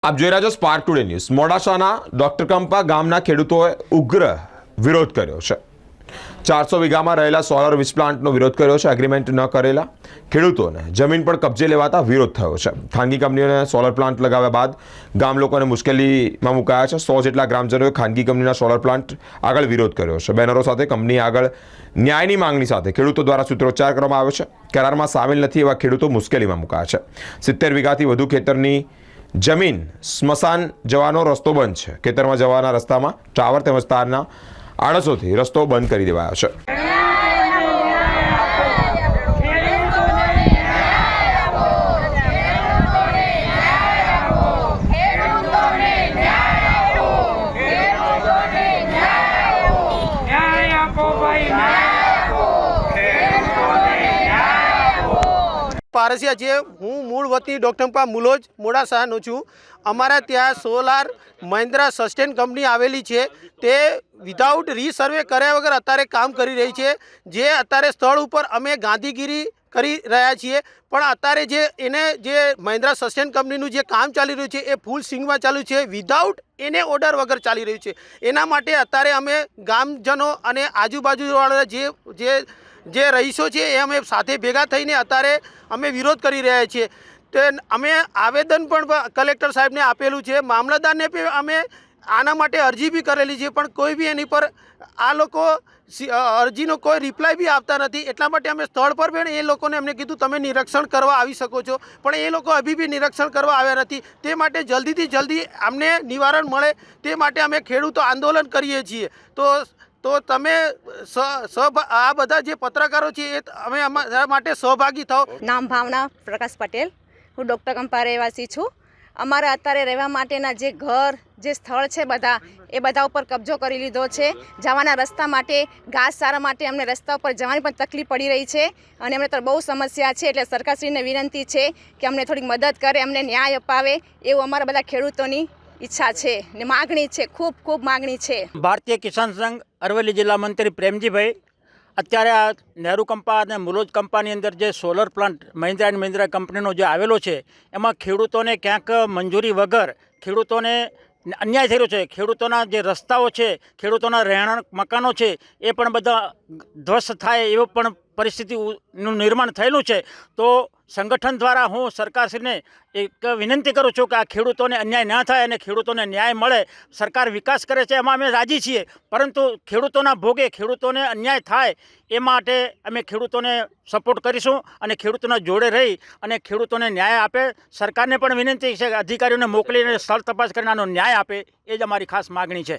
આપ જોઈ રહ્યા છો spark today news. મોડાસાના doctor Kampa ગામના ખેડૂતોએ ઉગ્ર વિરોધ કર્યો છે। 400 વીઘામાં રહેલા સોલર વીજ પ્લાન્ટનો વિરોધ કર્યો છે। એગ્રીમેન્ટ ન કરેલા ખેડૂતોને જમીન પર કબજે લેવાતા વિરોધ થયો છે। ખાનગી કંપનીઓને સોલર પ્લાન્ટ લગાવ્યા બાદ ગામ લોકોને મુશ્કેલીમાં મુકાયા છે। 100 જેટલા ગ્રામજનોએ ખાનગી કંપનીના સોલર પ્લાન્ટ આગળ વિરોધ કર્યો છે। બેનરો સાથે કંપની આગળ ન્યાયની માંગણી સાથે ખેડૂતો દ્વારા સૂત્રોચ્ચાર કરવામાં આવ્યો છે। કરારમાં સામેલ નથી એવા ખેડૂતો મુશ્કેલીમાં મુકાયા છે। 70 વીઘાથી વધુ ખેતરની જમીન સ્મશાન જવાનો રસ્તો બંધ છે। ખેતરમાં જવાના રસ્તામાં ટાવર તેમજ તારના આડસોથી રસ્તો બંધ કરી દેવાયો છે। પારસિયા છે। હું મૂળ વતની ડૉક્ટર કંપા મુલોજ મોડાસાનો છું। અમારા ત્યાં સોલાર મહિન્દ્રા સસ્ટેન કંપની આવેલી છે। તે વિધાઉટ રીસર્વે કર્યા વગર અત્યારે કામ કરી રહી છે। જે અત્યારે સ્થળ ઉપર અમે ગાંધીગીરી કરી રહ્યા છીએ, પણ અત્યારે જે મહિન્દ્રા સસ્ટેન કંપનીનું જે કામ ચાલી રહ્યું છે એ ફૂલ સ્વિંગમાં ચાલુ છે, વિધાઉટ એને ઓર્ડર વગર ચાલી રહ્યું છે। એના માટે અત્યારે અમે ગામજનો અને આજુબાજુવાળા જે રહીશો છે એ અમે સાથે ભેગા થઈને અત્યારે અમે વિરોધ કરી રહ્યા છીએ। તે અમે આવેદન પણ કલેક્ટર સાહેબને આપેલું છે, મામલતદારને પણ અમે આના માટે અરજી બી કરેલી છે, પણ કોઈ બી એની પર આ લોકો અરજીનો કોઈ રિપ્લાય બી આપતા નથી। એટલા માટે અમે સ્થળ પર પણ એ લોકોને એમને કીધું તમે નિરીક્ષણ કરવા આવી શકો છો, પણ એ લોકો હજી બી નિરીક્ષણ કરવા આવ્યા નથી। તે માટે જલ્દીથી જલ્દી અમને નિવારણ મળે તે માટે અમે ખેડૂતો આંદોલન કરીએ છીએ। તો તમે આ બધા જે પત્રકારો છે એ અમે અમારા માટે સહભાગી થાઓ। નામ ભાવના પ્રકાશ પટેલ, હું ડૉક્ટર કંપા રહેવાસી છું। અમારે અત્યારે રહેવા માટેના જે ઘર જે સ્થળ છે એ બધા ઉપર કબજો કરી લીધો છે। જવાના રસ્તા માટે ઘાસચારા માટે અમને રસ્તા ઉપર જવાની પણ તકલીફ પડી રહી છે અને અમને તો બહુ સમસ્યા છે। એટલે સરકારશ્રીને વિનંતી છે કે અમને થોડીક મદદ કરે, અમને ન્યાય અપાવે એવું અમારા બધા ખેડૂતોની ઈચ્છા છે ને માગણી છે, ખૂબ ખૂબ માગણી છે। ભારતીય કિસાન સંઘ અરવલ્લી જિલ્લા મંત્રી પ્રેમજીભાઈ, અત્યારે આ નહેરુ કંપા અને મુલોજ કંપાની અંદર જે solar plant Mahindra and Mahindra કંપનીનો જે આવેલો છે એમાં ખેડૂતોને ક્યાંક મંજૂરી વગર ખેડૂતોને અન્યાય થઈ રહ્યો છે। ખેડૂતોના જે રસ્તાઓ છે, ખેડૂતોના રહેણાંક મકાનો છે એ પણ બધા ધ્વસ્ત થાય એવો પણ પરિસ્થિતિનું નિર્માણ થયેલું છે। તો સંગઠન દ્વારા હું સરકારશ્રીને એક વિનંતી કરું છું કે આ ખેડૂતોને અન્યાય ન થાય અને ખેડૂતોને ન્યાય મળે। સરકાર વિકાસ કરે છે એમાં અમે રાજી છીએ, પરંતુ ખેડૂતોના ભોગે ખેડૂતોને અન્યાય થાય એ માટે અમે ખેડૂતોને સપોર્ટ કરીશું અને ખેડૂતોના જોડે રહી અને ખેડૂતોને ન્યાય આપે। સરકારને પણ વિનંતી છે કે અધિકારીઓને મોકલીને સ્થળ તપાસ કરીને આનો ન્યાય આપે, એ જ અમારી ખાસ માગણી છે।